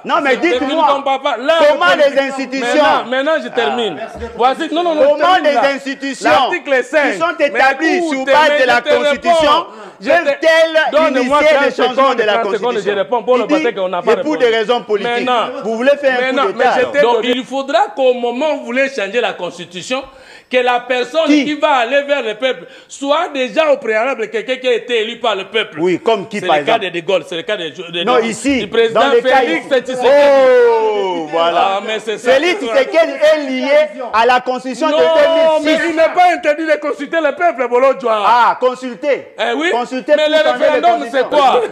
Non, mais dites-moi, comment les institutions... Maintenant, je termine. Voici, comment les institutions qui sont établies sur base de la Constitution peuvent-elles initier le changement de la Constitution? Et pour des raisons politiques. Vous voulez faire un coup d'État? Donc, il faudra qu'au moment où vous voulez changer la Constitution, que la personne qui va aller vers le peuple soit déjà au préalable quelqu'un qui a été élu par le peuple. Oui, comme qui par exemple? C'est le cas de De Gaulle, c'est le cas du président Félix Tshisekedi. Oh, voilà. Félix Tshisekedi est lié à la Constitution de 2006. Non, mais il n'est pas interdit de consulter le peuple, Bolodjoa. Ah, consulter. Oui, consulter mais le référendum, c'est quoi?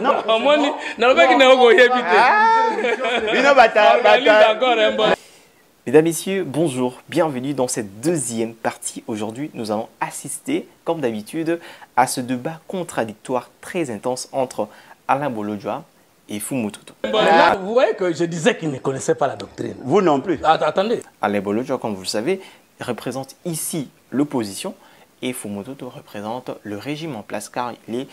Mesdames, Messieurs, bonjour, bienvenue dans cette deuxième partie. Aujourd'hui, nous allons assister, comme d'habitude, à ce débat contradictoire très intense entre Alain Bolodjoa et Fumutotto. Là, vous voyez que je disais qu'il ne connaissait pas la doctrine. Vous non plus. Attendez. Alain Bolodjoa, comme vous le savez, représente ici l'opposition et Fumutotto représente le régime en place car il est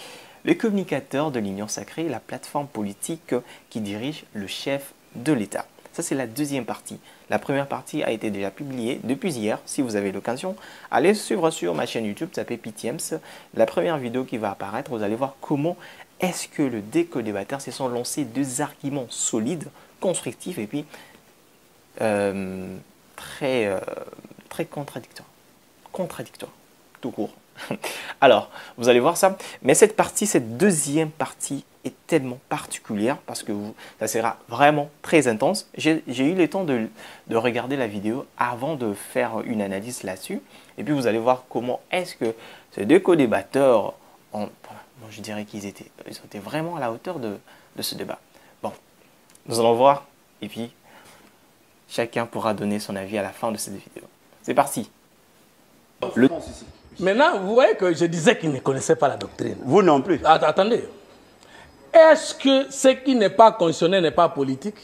le communicateur de l'Union sacrée, la plateforme politique qui dirige le chef de l'État. Ça, c'est la deuxième partie. La première partie a été déjà publiée depuis hier. Si vous avez l'occasion, allez suivre sur ma chaîne YouTube, tapez PTMs. La première vidéo qui va apparaître, vous allez voir comment est-ce que le déco-débatteur se sont lancés deux arguments solides, constructifs et puis très contradictoires. Contradictoires, tout court. Alors, vous allez voir ça. Mais cette partie, cette deuxième partie est tellement particulière parce que ça sera vraiment très intense. J'ai eu le temps de regarder la vidéo avant de faire une analyse là-dessus. Et puis, vous allez voir comment est-ce que ces deux co-débatteurs, je dirais qu'ils étaient vraiment à la hauteur de ce débat. Bon, nous allons voir. Et puis, chacun pourra donner son avis à la fin de cette vidéo. C'est parti. Maintenant, vous voyez que je disais qu'il ne connaissait pas la doctrine. Vous non plus. Attendez. Est-ce que ce qui n'est pas constitutionnel n'est pas politique?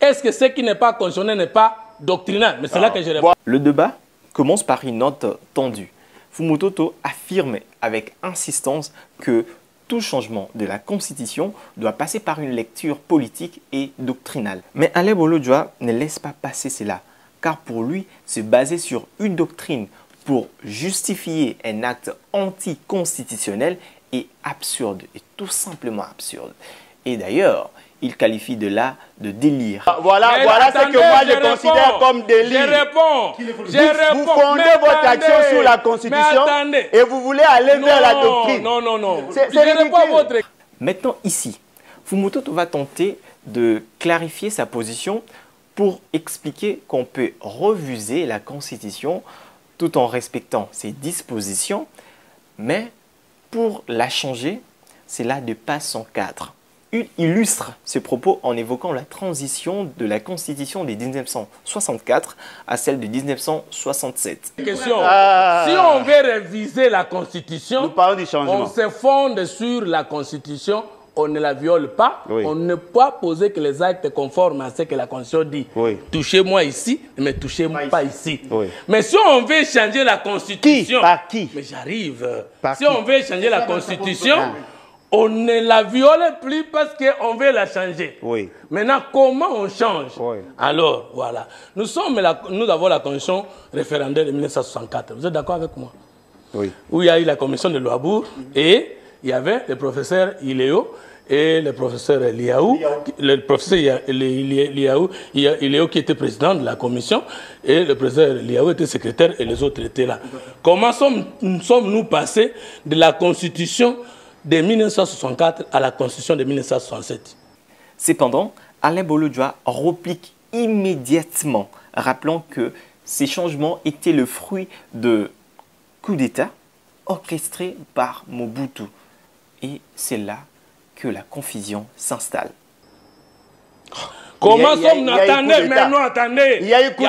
Est-ce que ce qui n'est pas constitutionnel n'est pas doctrinal? Mais c'est là que je réponds. Le débat commence par une note tendue. Fumutotto affirme avec insistance que tout changement de la Constitution doit passer par une lecture politique et doctrinale. Mais Alain Bolodjoa ne laisse pas passer cela, car pour lui, se baser sur une doctrine pour justifier un acte anticonstitutionnel est absurde, est tout simplement absurde. Et d'ailleurs, il qualifie de délire. Voilà ce que moi je considère comme délire. Je réponds. Vous fondez votre action sur la Constitution et vous voulez aller vers la doctrine. Non. C'est ridicule. Maintenant ici, Fumutotto va tenter de clarifier sa position pour expliquer qu'on peut refuser la Constitution tout en respectant ses dispositions, mais pour la changer, cela dépasse son cadre. Il illustre ses propos en évoquant la transition de la Constitution de 1964 à celle de 1967. Question. Si on veut réviser la Constitution, nous parlons du changement. On se fonde sur la Constitution, on ne la viole pas, on ne peut pas poser que les actes conformes à ce que la Constitution dit. Touchez-moi ici, mais touchez-moi pas ici. Mais si on veut changer la Constitution... Par qui? Mais j'arrive. Si on veut changer la Constitution, on ne la viole plus parce qu'on veut la changer. Maintenant, comment on change? Alors, voilà. Nous avons la Constitution référendaire de 1964. Vous êtes d'accord avec moi? Où il y a eu la commission de Louabourg et il y avait le professeur Iléo et le professeur Liaou. Le professeur Iléo qui était président de la commission et le professeur Liaou était secrétaire et les autres étaient là. Comment sommes-nous passés de la Constitution de 1964 à la Constitution de 1967? Cependant, Alain Bolodjoa réplique immédiatement, rappelant que ces changements étaient le fruit de coups d'État orchestrés par Mobutu. Et c'est là que la confusion s'installe. Comment sommes-nous? Attendez, mais non, attendez. Il y a eu coup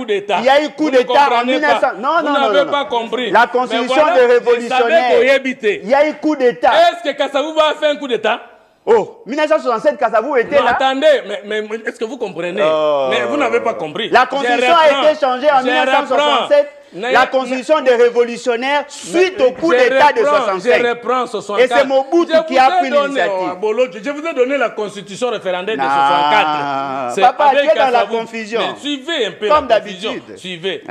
d'État. Il y a eu coup d'État en 1900. Non. Vous n'avez pas compris. La constitution des révolutionnaires. Il y a eu coup d'État. Est-ce que Kassavou va faire un coup d'État? Oh, 1967, Kasavubu était là. Attendez, mais est-ce que vous comprenez? Mais vous n'avez pas compris. La constitution a été changée en 1967. La constitution des révolutionnaires suite au coup d'État de 67. Je reprends 64. Et c'est Mobutu qui a pris l'initiative. Je vous ai donné la constitution référendaire de 64. Papa, tu es dans la confusion. Mais suivez un peu comme la confusion. Suivez.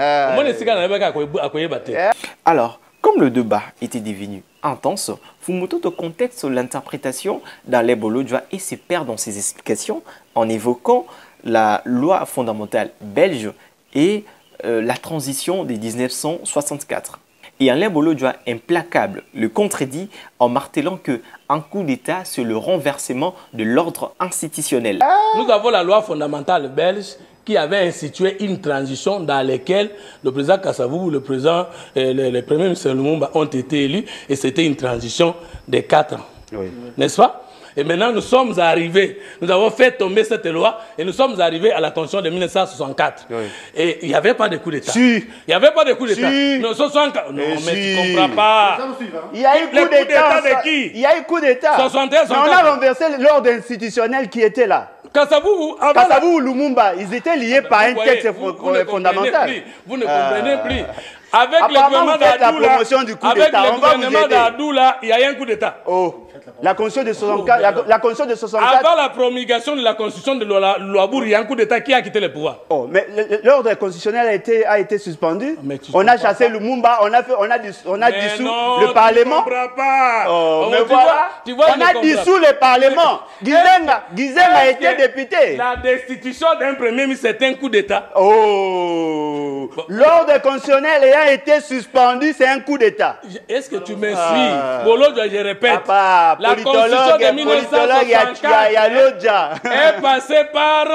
Alors, comme le débat était devenu intense, Fumutoto contexte l'interprétation d'Alain Bolojua et se perd dans ses explications en évoquant la loi fondamentale belge et la transition de 1964. Et Alain Bolojua, implacable, le contredit en martelant qu'un coup d'État, c'est le renversement de l'ordre institutionnel. Nous avons la loi fondamentale belge qui avait institué une transition dans laquelle le président Kasavubu, le président, le premier ministre Lumumba ont été élus et c'était une transition de 4 ans. Oui. N'est-ce pas? Et maintenant, nous sommes arrivés, nous avons fait tomber cette loi et nous sommes arrivés à la Constitution de 1964. Oui. Et il n'y avait pas de coup d'État. Si. Il n'y avait pas de coup d'État. Si. Non, 64. Non, mais tu ne comprends pas. Il y a eu coup d'État de qui? Il y a eu coup d'État. 61, 64. On a renversé l'ordre institutionnel qui était là. Kasavubu, Lumumba, ils étaient liés par un texte fondamental. Vous ne comprenez plus. Avec le gouvernement d'Adoula, il y a eu un coup d'État. Oh. La Constitution de 64. La Constitution de 64. Avant la promulgation de la Constitution de Louabourg, il y a un coup d'État qui a quitté le pouvoir. Oh, mais l'ordre constitutionnel a été suspendu. On a chassé Lumumba, on a dissous le Parlement. Tu comprends pas. Oh, mais voilà. On a dissous le Parlement. Gizenga a été député. La destitution d'un premier ministre, c'est un coup d'État. Oh. L'ordre constitutionnel ayant été suspendu, c'est un coup d'État. Est-ce que tu me suis? Bolo, je répète. Papa, la Constitution de 1964 est passée par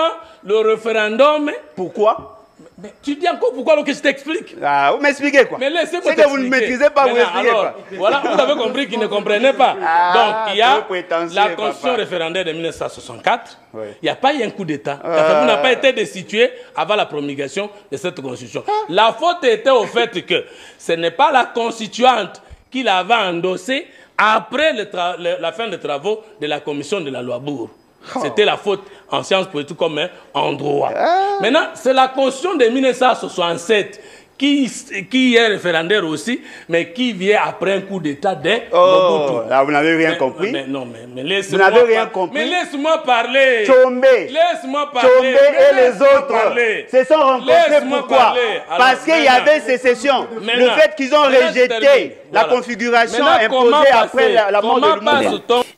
le référendum. Pourquoi? Mais tu dis encore pourquoi alors que je t'explique? Ah, vous m'expliquez quoi? Mais laissez-moi c'est que vous ne maîtrisez pas, vous expliquez quoi? Voilà, vous avez compris qu'ils ne comprenaient pas. Donc, il y a la Constitution référendaire de 1964. Oui. Il n'y a pas eu un coup d'État. Ça n'a pas été destitué avant la promulgation de cette Constitution. La faute était au fait que ce n'est pas la constituante qui l'avait endossée après la fin des travaux de la commission de la Louabourg. C'était la faute en sciences politiques comme en droit. Maintenant, c'est la Constitution de 1967 qui est référendaire aussi, mais qui vient après un coup d'État de Mobutu. Là, vous n'avez rien compris. Mais laisse-moi vous n'avez rien compris. Mais laisse-moi parler. Tchombe. Laisse-moi parler. Tchombe et les autres se sont rencontrés. Pourquoi? Parce qu'il y avait sécession. Le fait qu'ils ont rejeté la configuration imposée après la mort de Lumumba.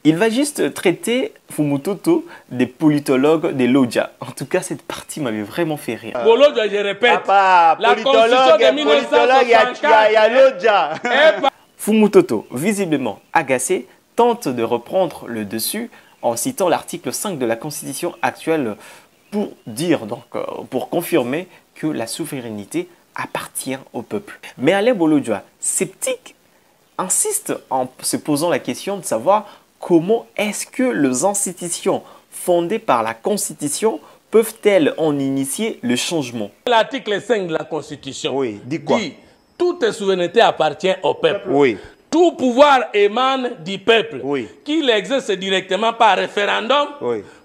Il va juste traiter Fumutoto des politologues de Lodja. En tout cas, cette partie m'avait vraiment fait rire. Lodja, je répète. Papa, la Constitution de 1964. Fumutoto, visiblement agacé, tente de reprendre le dessus en citant l'article 5 de la Constitution actuelle pour dire, donc, pour confirmer que la souveraineté appartient au peuple. Mais Alain Bolojua, sceptique, insiste en se posant la question de savoir comment est-ce que les institutions fondées par la Constitution peuvent-elles en initier le changement? L'article 5 de la Constitution dit quoi? Toute souveraineté appartient au peuple. Oui. Tout pouvoir émane du peuple, qui l'exerce directement par référendum,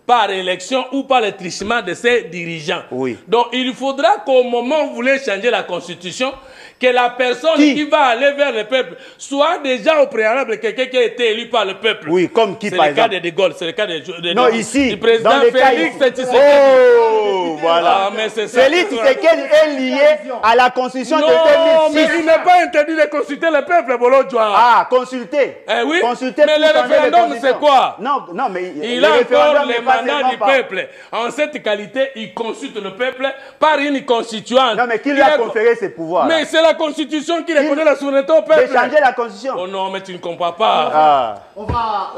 par élection ou par le trichement de ses dirigeants. Donc il faudra qu'au moment où vous voulez changer la Constitution, que la personne qui va aller vers le peuple soit déjà au préalable quelqu'un qui a été élu par le peuple. Oui, comme qui par exemple? C'est le cas de De Gaulle, c'est le cas du président Félix Tshisekedi. Oh, voilà. Félix Tshisekedi est lié à la Constitution de 2006. Non, mais il n'est pas interdit de consulter le peuple, Bolojua. Ah, consulter. Oui, consulter mais le référendum, c'est quoi? Non, mais il a encore le mandat du peuple. En cette qualité, il consulte le peuple par une constituante. Non, mais qui lui a conféré ses pouvoirs? Mais c'est la Constitution qui reconnaît la souveraineté au peuple. De changer la Constitution. Oh non, mais tu ne comprends pas. On va...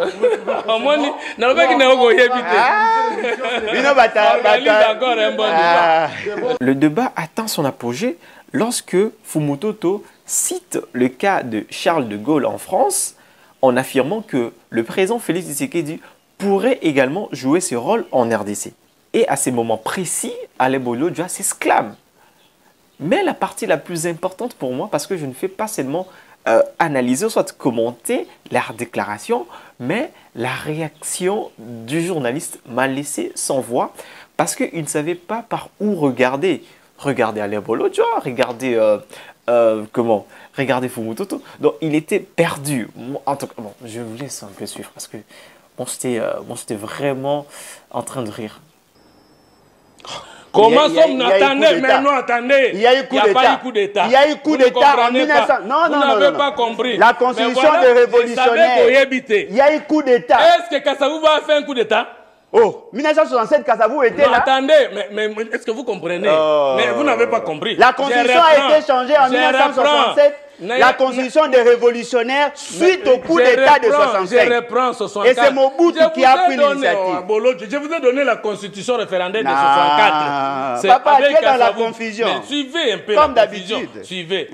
Le débat atteint son apogée lorsque Fumutoto cite le cas de Charles de Gaulle en France en affirmant que le président Félix Tshisekedi pourrait également jouer ce rôle en RDC. Et à ces moments précis, Alain Bolojua s'exclame. Mais la partie la plus importante pour moi, parce que je ne fais pas seulement analyser, soit commenter leur déclaration, mais la réaction du journaliste m'a laissé sans voix parce qu'il ne savait pas par où regarder. Regardez Alain Bolodjo, regardez regardez Fumutoto. Donc il était perdu. En tout cas, bon, je vous laisse un peu suivre parce que bon, j'étais vraiment en train de rire. Comment sommes-nous? Attendez, mais non, attendez. Il y a eu coup d'État. Il y a eu coup d'État en 1900. Non, vous n'avez pas compris. La constitution des révolutionnaires. Il y a eu coup d'État. Est-ce que Kassavou va faire un coup d'État? Oh, 1967, Kassavou était là. Attendez, mais est-ce que vous comprenez? Mais vous n'avez pas compris. La constitution a été changée en 1967. La constitution des révolutionnaires suite au coup d'État de 65. Je reprends 64. Et c'est Mobutu qui a pris l'initiative. Je vous ai donné la constitution référendaire de 64. Papa, tu es dans la confusion. Mais suivez un peu comme la confusion. Suivez.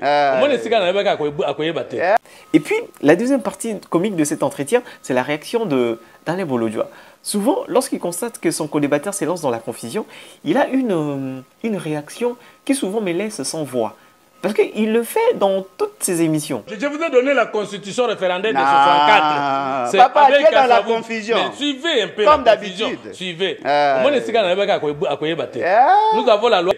Et puis, la deuxième partie comique de cet entretien, c'est la réaction d'Alain Bolodjo. Souvent, lorsqu'il constate que son co-débatteur s'élance dans la confusion, il a une réaction qui souvent me laisse sans voix. Parce qu'il le fait dans toutes ses émissions. Je vous ai donné la constitution référendaire de 64. C'est Papa, tu es dans la confusion. Mais suivez un peu comme la confusion. Suivez. Nous avons la loi. Nous avons la loi.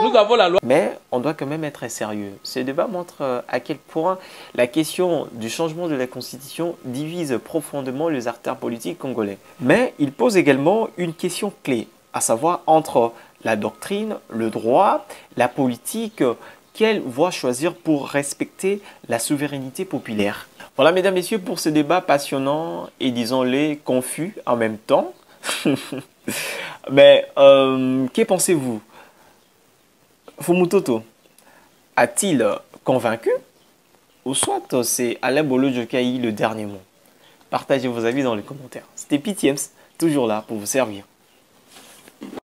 Nous avons la loi. Mais on doit quand même être sérieux. Ce débat montre à quel point la question du changement de la Constitution divise profondément les artères politiques congolais. Mais il pose également une question clé, à savoir entre la doctrine, le droit, la politique, quelle voie choisir pour respecter la souveraineté populaire. Voilà, mesdames, messieurs, pour ce débat passionnant et disons-le confus en même temps. Mais que pensez-vous? Fumutoto a-t-il convaincu? Ou soit c'est Alain Bolodjo qui a eu le dernier mot? Partagez vos avis dans les commentaires. C'était Pitiems, toujours là pour vous servir.